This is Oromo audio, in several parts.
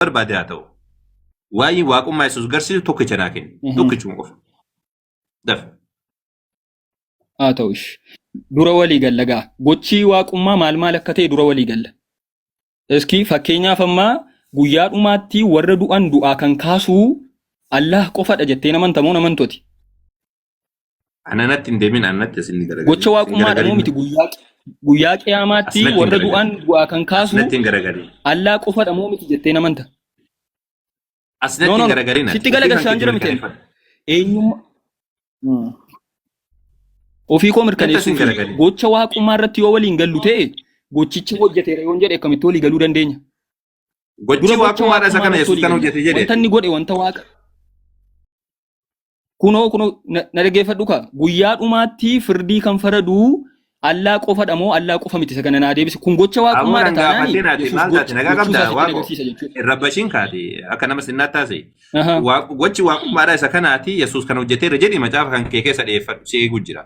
barbaade haa ta'u. Waa'ee waaqummaa Yesuus garsiisu tokkicha naa kenni. Tokkichuma qofa. Daf. Haa ta'ush. Dura walii galla gaa. Gochii waaqummaa maal akka ta'e dura walii galla. Iski fakkeenyaaf ammaa guyyaa dhumaatti warra du'an du'aa kan kaasuu Allah qofadha jettee namantamoo namantoti. Ananatti hin deemin ananatti asin garagalee. Gocha waaqummaadha moo miti guyyaa qiyaamaatti warra du'an du'aa kan kaasuu Allah qofadha moo miti jettee namanta. Asnatti garagalee na. Sitti galagashaan jira miti. Eenyummaa. Ofii koo mirkaneessuu gocha waaqummaa irratti yoo waliin gallu ta'e gochichi hojjeteera yoon jedhe akkamitti walii galuu dandeenya? Gochi waaqummaadha isa kana Yesuus kan hojjete jedhe. Wanta inni godhe wanta waaqa. Kunoo na dhaggeeffadhu kaa guyyaa dhumaatti firdii kan faradu Allah qofadha moo Allah qofa miti isa kana naa deebise kun gocha waaqummaadha taanaani. Maal taate nagaa qabdaa waaqo irrabbashiin kaate akka nama sinnaatti taasise. Gochi waaqummaadha isa kanaati Yesuus kan hojjeteera jedhi macaafa kan kee keessa dhiyeeffadhu si eeguu jira.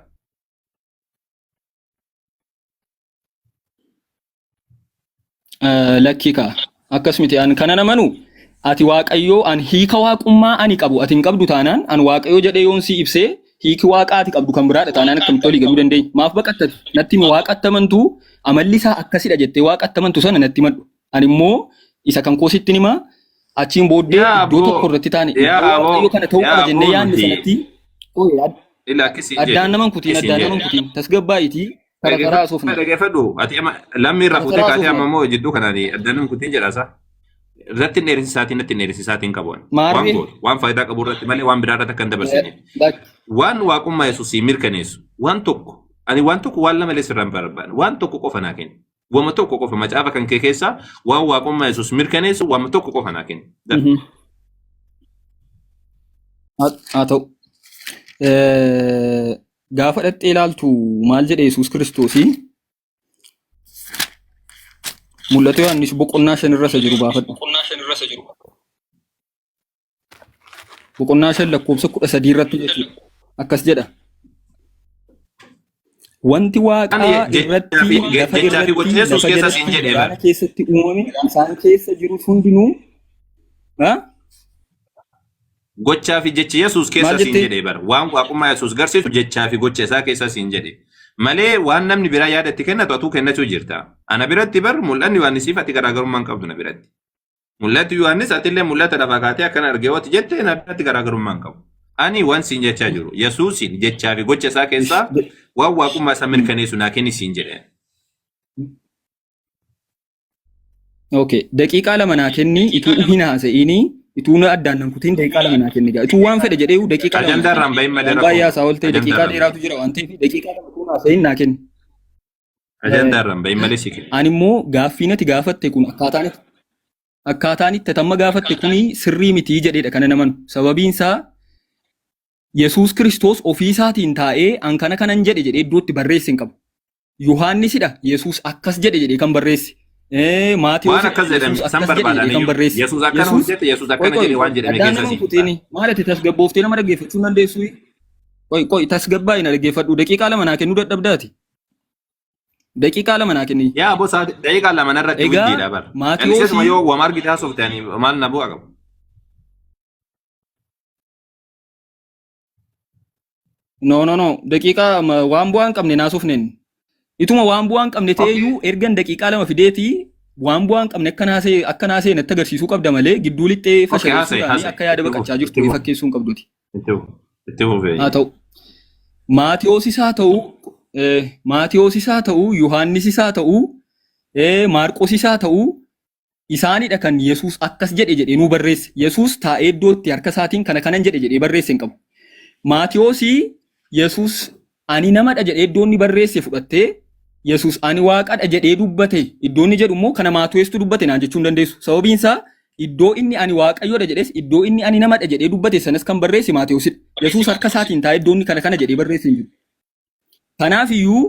Lakkika akkasumiti an kana namanu ati waaqayyoo an hiika waaqummaa ani qabu ati hin qabdu taanaan an waaqayyoo jedhee yoon si ibsee hiiki waaqaa ati qabdu kan biraadha taanaan akkamitti walii galuu dandeenya maaf baqattati natti mi waaqattamantu amalli isaa akkasidha jettee waaqattamantu sana natti madhu ani immoo isa kan koositti nima achiin booddee iddoo tokko irratti taane waaqayyoo kana ta'uu qaba jennee yaadne sanatti addaan naman kutiin tasgabbaayitii karaa soofna. Dhaggeeffadhu ati lammi irraa fuutee kaatee amma immoo jidduu kanaan addaan naman kutiin jedhaasa. Irratti hin dheerinsisaatiin natti hin dheerinsisaatiin qabu. Waan faayidaa qabu irratti malee waan biraa irratti akka hin dabarsine. Waan waaqummaa Yesuusii mirkaneessu waan tokko waan lama illee sirraan barbaada. Waan tokko qofa naa kenni. Wama tokko qofa macaafa kan kee keessaa waan waaqummaa Yesuus mirkaneessu wama tokko qofa naa kenni. Haa ta'u. Gaafa dhattee ilaaltu maal jedhe Yesuus Kiristoosii mul'ata Yohaannis boqonnaa 5 irra jiru baafadhu. Boqonnaa 5 lakkoofsa 13 irratti jechuudha. Akkas jedha. Wanti waaqaa irratti lafa keessatti uumame isaan keessa jiru hundinuu gochaa fi jechi Yesuus keessa siin jedhee bara waan waaqummaa Yesuus garsiisu jechaa fi gocha isaa keessa siin jedhe malee waan namni biraa yaadatti kennatu atuu kennachuu jirta ana biratti bar mul'anni Yohaannisiif ati garaagarummaa hin qabdu na biratti mul'atti Yohaannis atillee mul'ata lafa kaatee akkana argee wati jette na biratti garaagarummaa hin qabu ani waan siin jechaa jiru Yesuusin jechaa fi gocha isaa keessaa waan waaqummaa isaa mirkaneessu naa kenni siin jedhe. Okay, daqiiqaa lama naa kenni ituu hin haasa'ini ituu na addaan nan kutiin daqiiqaa lama naa kenni ituu waan fedhe jedhee daqiiqaa lama ajandaarraan bahin malee baay'ee haasaa ooltee daqiiqaa dheeraatu jira waan ta'eef daqiiqaa lama kun haasa'in naa kenni. Ajandaarraan bahin malee si kenni. Ani immoo gaaffii nati gaafatte kun akkaataan itti tamma gaafatte kuni sirrii mitii jedheedha kana namanu sababiin isaa Yesuus Kiristoos ofii isaatiin taa'ee an kana kanan jedhe jedhee iddootti barreesse hin qabu. Yohaannisidha Yesuus akkas jedhe jedhee kan barreesse. Waan akkas jedhame san barbaadanii Yesuus akkana hojjete Yesuus akkana jedhe waan jedhame keessasii. Maal ati tasgabbooftee nama dhaggeeffachuu hin dandeessu? Qoy tasgabbaa'i na dhaggeeffadhu daqiiqaa lama naa kennuu dadhabdaati. Daqiiqaa lama naa kenni. Yaa bosa daqiiqaa lama narratti wajjiidha bara. Inni keessuma yoo waan argite haasofte maal na bu'a qabu. No daqiiqaa waan bu'aa hin qabne naasofneen. Ituma waan bu'aa hin qabne ta'eyyuu ergan daqiiqaa lama fideetii waan bu'aa hin qabne akka naasee natti agarsiisuu qabda malee gidduu lixxee fashaleessuudhaan akka yaada baqachaa jirtu fakkeessuu hin qabduti. Haa ta'u. Maatiyoosis haa ta'u, Yohaannisis haa ta'u, Maarqosis haa ta'u, isaanidha kan Yesuus akkas jedhee nuu barreesse. Yesuus taa'ee iddootti harka isaatiin kana kanan jedhee barreesse hin qabu. Maatiyoosii Yesuus ani namadha jedhee iddoo inni barreesse fudhattee Yesuus ani waaqadha jedhee dubbate iddoo inni jedhu immoo kana Maatiyoositu dubbate naan jechuu hin dandeessu. Sababiin isaa iddoo inni ani waaqayyoodha jedhes iddoo inni ani namadha jedhee dubbate sanas kan barreesse Maatiyoosidha. Yesuus harka isaatiin taa'ee iddoo inni kana jedhee barreesse hin jiru. Kanaafiyyuu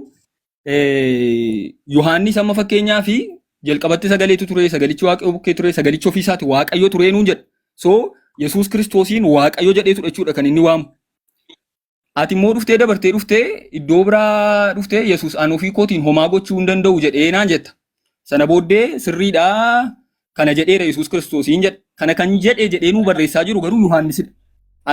Yohaannis amma fakkeenyaa fi jalqabatti sagaleetu ture sagalichi waaqayyo bukkee ture sagalichi ofii isaati waaqayyo ture nuun jedha. So Yesuus Kiristoosiin waaqayyo jedheetu jechuudha kan inni waamu. Ati immoo dhuftee dabartee dhuftee iddoo biraa dhuftee Yesuus an ofii kootiin homaa gochuu hin danda'u jedhee naan jetta. Sana booddee sirriidhaa kana jedheera Yesuus Kiristoosiin jedha. Kana kan jedhee nuu barreessaa jiru garuu Yohaannisidha.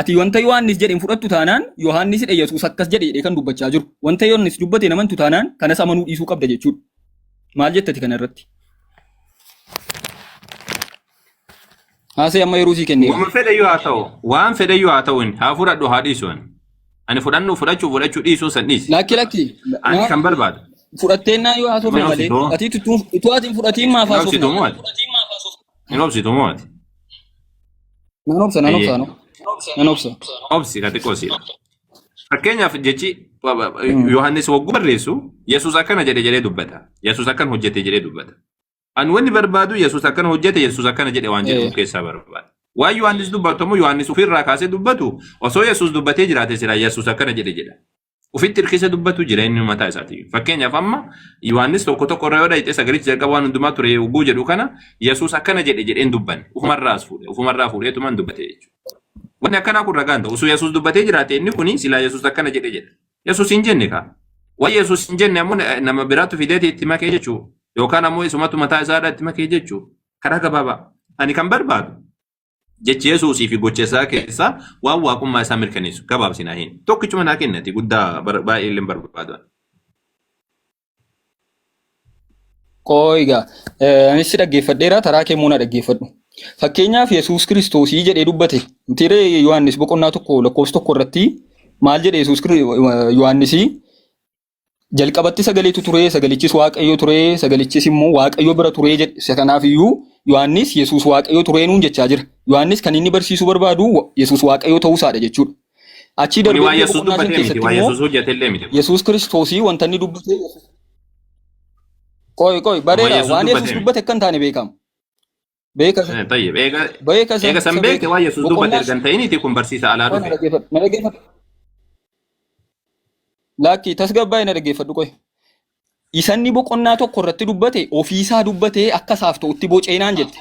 Ati wanta Yohaannis jedhe fudhattu taanaan Yohaannisidha Yesuus akkas jedhee kan dubbachaa jiru. Wanta Yohaannis dubbate namantu taanaan kanas amanuu dhiisuu qabda jechuudha. Maal jettati kana irratti? Haasee amma yeroo sii kennee. Waan fedhayyuu haa ta'u haa fudhadhu haa dhiisu. Ani fudhachuu dhiisuu san dhiisi. Lakki. Ani kan barbaadu. Fudhatteennaa yoo haasofne malee ati ituu ati fudhatiin maaf haasofne? Hin obsitu moo ati? Nan obsa. Obsi ka xiqqoosiidha. Fakkeenyaaf jechi Yohaannis wagguu barreessu Yesuus akkana jedhee dubbata. Yesuus akkana hojjete jedhee dubbata. Ani wanni barbaadu Yesuus akkana hojjete Yesuus akkana jedhe waan jedhu keessaa barbaada. Waan Yohaannis dubbatu immoo Yohaannis ofirraa kaasee dubbatu osoo Yesuus dubbatee jiraate sira Yesuus akkana jedha. Ufitti hirkisa dubbatu jira inni mataa isaati. Fakkeenyaaf amma Yohaannis tokko irraa yoo dhayite sagalichi jalqaba waan hundumaa ture ugguu jedhu kana Yesuus akkana jedheen dubbanne. Ufumarraa fuudheetumaan dubbate jechuudha. Wanni akkanaa kun ragaan ta'u osoo Yesuus dubbatee jiraate inni kuni silaa Yesuus akkana jedha. Yesuus hin jenne kaa. Waan Yesuus hin jenne ammoo nama biraatu fideeti itti makee jechuudha. Yookaan ammoo isumatu mataa isaadhaa itti makee jechuudha. Karaa gabaabaa. Ani kan barbaadu jechi Yesuusii fi gocha isaa keessaa waan waaqummaa isaa mirkaneessu gabaabsinaa hin. Tokkichuma naa kennati guddaa baay'ee illee barbaadu. Qoigaa anis dhaggeeffadheera taraa kee muuna dhaggeeffadhu. Fakkeenyaaf Yesuus Kiristoosii jedhee dubbate tiree Yohaannis boqonnaa tokko lakkoofsa tokko irratti maal jedhe Yesuus Yohaannisii jalqabatti sagaleetu ture sagalichis Waaqayyo ture sagalichis immoo Waaqayyo bira ture jedhe kanaaf iyyuu Yohaannis Yesuus Waaqayyo ture nuun jechaa jira. Yohaannis kan inni barsiisuu barbaadu Yesuus Waaqayyo ta'uu isaadha jechuudha. Achi darbee waan Yesuus dubbatee miti waan Yesuus hojjetellee miti. Yesuus Kiristoosii wanta inni dubbate Qoy bareeda waan Yesuus dubbate akkan taane beekama. Beeka san beeke waan Yesuus dubbate ergan ta'iniiti kun barsiisa alaa dhufe. Laakki tasgabbaa'ee na dhaggeeffadhu qoy. Isanni boqonnaa tokko irratti dubbate ofiisaa dubbatee akka isaaf ta'utti boceenaan jette.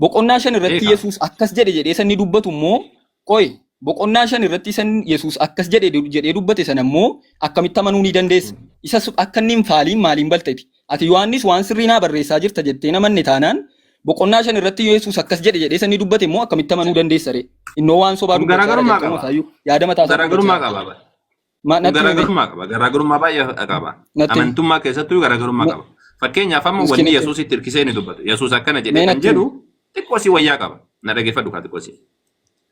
Boqonnaa 5 irratti Yesuus akkas jedhee sanni dubbatu immoo qoy boqonnaa 5 irratti san Yesuus akkas jedhee dubbate sana immoo akkamitti amanuu ni dandeessa? Isa akka inni hin faaliin maaliin balteeti? Ati Yohaannis waan sirrii naa barreessaa jirta jettee namanne taanaan boqonnaa 5 irratti Yesuus akkas jedhee sanni dubbate immoo akkamitti amanuu dandeessa ree? Innoo waan sobaa garaagarummaa qaba. Yaada mataa isaa garaagarummaa qaba. Garaagarummaa baay'ee qaba. Amantummaa keessattuu garaagarummaa qaba. Fakkeenyaaf amma wanni Yesuus itti hirkisee ni dubbatu. Yesuus akkana jedhee kan jedhu xiqqoosii wayyaa qaba. Na dhaggeeffadhu kaa xiqqoosii.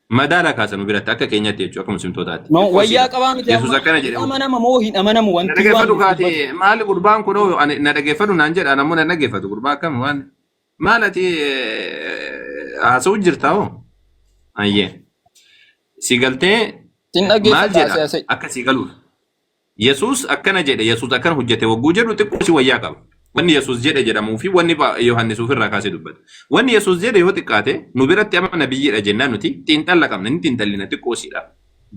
Madaala kaasan biratti akka keenyatti jechuudha akka muslimtootaatti. Wayyaa qabaa miti. Yesuus akkana jedhee. Amanama moo hin amanamu wanti waan. Na dhaggeeffadhu kaati maali gurbaan kun na dhaggeeffadhu naan jedha namoonni na dhaggeeffatu gurbaa akkam waan maalati haasa'u jirta hoo? Ayyee. Si galtee maal jedha akka si galuuf. Yesuus akkana jedhe Yesuus akkana hojjete wagguu jedhu xiqqoosi wayyaa qaba. Wanni Yesuus jedhe jedhamuu fi wanni Yohaannis ofirraa kaasee dubbata. Wanni Yesuus jedhe yoo xiqqaate nu biratti amma nabiyyiidha jennaan nuti xiinxalla qabna ni xiinxallina xiqqoosiidha.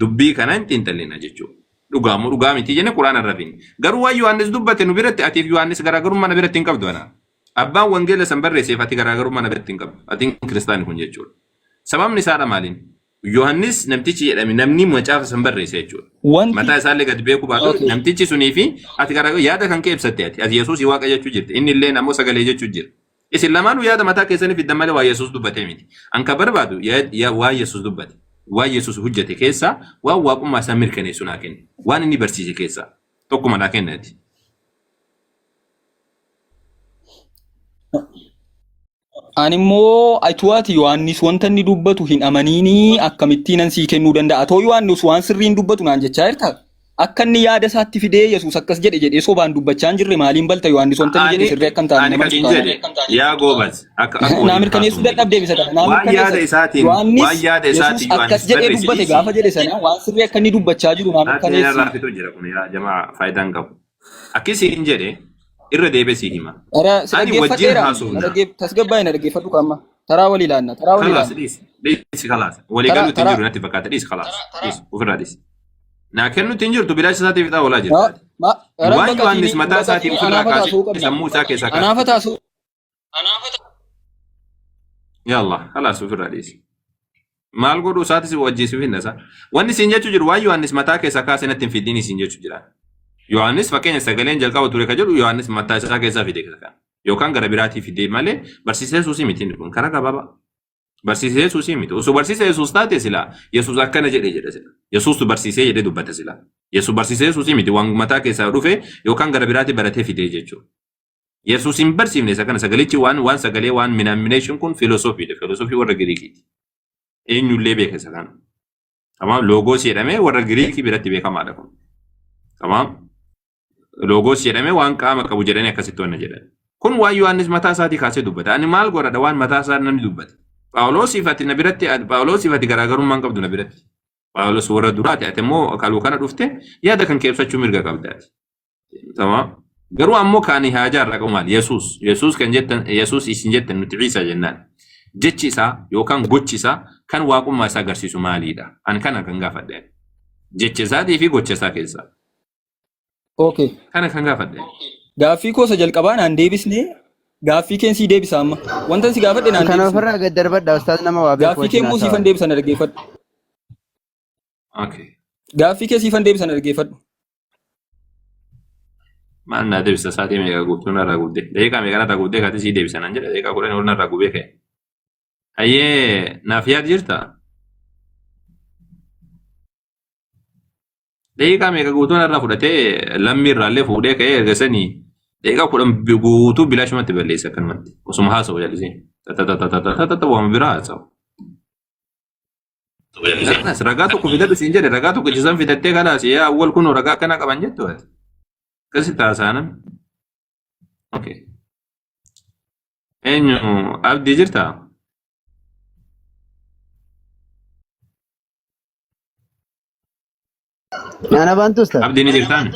Dubbii kana ni xiinxallina jechuudha. Dhugaa miti jenne Quraana irra finne. Garuu waan Yohaannis dubbate nu biratti atiif Yohaannis garaagarummaa na biratti hin qabdu ana. Abbaan wangeela san barreesseef ati garaagarummaa na biratti hin qabdu. Ati kiristaani kun jechuudha. Sababni isaadha maaliin? Yohaannis namtichi jedhame namni macaafa san barreesse jechuudha. Mataa isaallee gad beeku baatu namtichi sunii fi ati garaagarummaa yaada kan kee ibsatte ati Yesuus Waaqa jechuu jirti. Inni illee namoo sagalee jechuu jira. Isin lamaanuu yaada mataa keessanii fiddan malee waa Yesuus dubbatee miti. Anka barbaadu waa Yesuus dubbate. Waan Yesuus hojjete keessaa waan waaqummaa isaa mirkaneessu naa kenne. Waan inni barsiise keessaa tokkuma naa kennati. Ani immoo ati Yohaannis wanta inni dubbatu hin amaniini akkamittiin an sii kennuu danda'a? Atoo Yohaannis waan sirriin dubbatu naan jechaa jirta. Akka inni yaada isaatti fidee Yesuus akkas jedhee sobaan dubbachaa hin jirre maaliin balta Yohaannis wanta inni jedhe sirrii akka hin taane nama jedhe. Yaa goobas naa mirkaneessuu dadhabdee bisa kana. Waan yaada isaatiin Yesuus akkas jedhee dubbate gaafa jedhe sana waan sirrii akka inni dubbachaa jiru naa mirkaneessu. Irraa fitoo jira kun yaa jamaa faayidaan qabu. Akkasiin jedhe irra deebisii hima. Ani wajjin haasofna. Tasgabbaa'ee na dhaggeeffadhu qaama. Taraa walii laanna. Dhiisi kalaas. Walii galuutti hin jiru natti fakkaata. Dhiisi kalaas. Dhiisi ofirraa dhiisi. Naa kennuutti hin jirtu bilaacha isaatiif ixaa oolaa jirta. Waan Yohaannis mataa isaatiin ofirraa kaasee sammuu isaa keessaa kaasa. Anaafa taasuu. Yaallah kalaas ofirraa dhiisi. Maal godhuu isaatis wajjiisuuf hin dhasa. Wanni siin jechuu jiru waan Yohaannis mataa keessaa kaasee natti hin fiddiin siin jechuu jira. Yohaannis fakkeenya sagaleen jalqaba ture ka jedhu Yohaannis mataa isaa keessaa fide kan. Yookaan gara biraatiif fidee malee barsiisee Yesuusii miti kun karaa gabaabaa. Barsiisee Yesuusii miti. Osoo barsiisee Yesuus taate sila Yesuus akkana jedhe sila. Yesuustu barsiisee jedhee dubbata sila. Yesuus barsiisee Yesuusii miti waan mataa keessaa dhufe yookaan gara biraatti baratee fidee jechuudha. Yesuus hin barsiifne isa kana sagalichi waan sagalee waan minamination kun filosoofiidha. Filosoofii warra Giriikiiti. Eenyullee beeka isa kana. Tamam loogos jedhamee warra Giriikii biratti beekamaadha kun. Tamam loogos jedhamee waan qaama qabu jedhanii akkasitti wanna jedhan. Kun waan Yohaannis mataa isaatii kaasee dubbata. Ani maal godhadha waan mataa isaa namni dubbata. Phaawulos ifatti na biratti Phaawulos ifatti garaagarummaan qabdu na biratti. Phaawulos warra duraati ati immoo kaluu kana dhufte yaada kan keebsachuu mirga qabdaati. Tamam garuu ammoo kaanii haajaarra qabu maal Yesuus kan jettan Yesuus isin jettan nuti Ciisaa jennaan. Jechi isaa yookaan gochi isaa kan waaqummaa isaa agarsiisu maaliidha? Ani kana kan gaafadhe. Jechi isaatii fi gocha isaa keessaa. Okay. Kana kan gaafadhe. Gaaffii koosa jalqabaa naan deebisnee gaaffii keen sii deebisa amma. Wanta si gaafadhe naan deebisne. Kana ofirraa gad darbadha ustaas nama waa beeku. Gaaffii kee immoo siifan deebisan dhaggeeffadhu. Okay. Gaaffii kee siifan deebisan dhaggeeffadhu. Maal naa deebisa saatii meeqa guutuu narraa guuttee? Daqiiqaa meeqa narraa guuttee kaati sii deebisan an jedha daqiiqaa 10 ol narraa gubee ka'e. Ayyee naaf yaad jirta? Daqiiqaa meeqa guutuu narraa fudhatee lammii irraallee fuudhee ka'ee ergasanii daqiiqaa 10 guutuu bilaashumatti balleessa akkanumatti osuma haasa'u jallisee waan biraa haasa'u. Ragaa tokko fidadhu siin jedhe ragaa tokko jisan fidattee kanaas yaa awwal kun ragaa akkana qaban jettu ati. Akkasitti haasa'anan. Okay. Eenyu abdii jirtaa? Nana bantu ustaz. Abdii ni jirtaan?